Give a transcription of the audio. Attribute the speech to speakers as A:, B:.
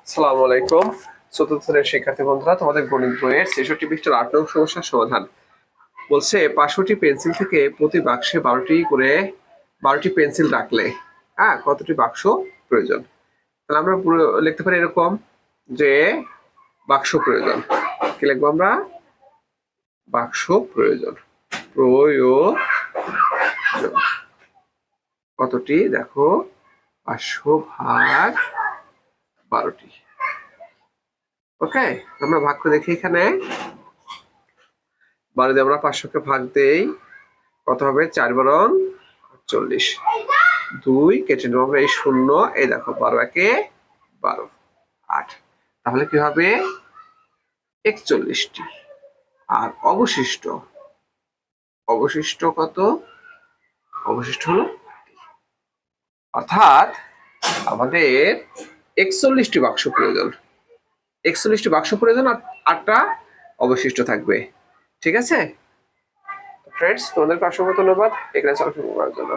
A: আসসালামু আলাইকুম। চতুর্থ শ্রেণীর শিক্ষার্থী বন্ধুরা, তোমাদের গণিত বইয়ের ৬৬ পৃষ্ঠার ৮ নং সমস্যার সমাধান। বলছে ৫০টি পেন্সিল থেকে প্রতি বাক্সে ১২টি পেন্সিল রাখলে কতটি বাক্স প্রয়োজন? তাহলে আমরা পুরো লিখতে পারি এরকম যে বাক্স প্রয়োজন। কি লিখবো আমরা? বাক্স প্রয়োজন। কতটি? দেখো ৫০০ ভাগ ১২টি। ওকে, আমরা ভাগ করে দেখি। এখানে ১২ দিয়ে আমরা ৫০০-কে ভাগ দেই, কত হবে? ৪ বারং ৪৮। ২ কেটে নেবো আমরা, এই ০। এই দেখো ১২ একে ১২, ৮। তাহলে কি হবে? ৪১টি। আর অবশিষ্ট কত? অবশিষ্ট হলো, অর্থাৎ আমাদের ৪১টি বাক্স প্রয়োজন। ৪১টি বাক্স প্রয়োজন আর ৮টা অবশিষ্ট থাকবে। ঠিক আছে ফ্রেন্ডস, তোমাদেরকে অসংখ্য ধন্যবাদ এখানে সঙ্গে করার জন্য।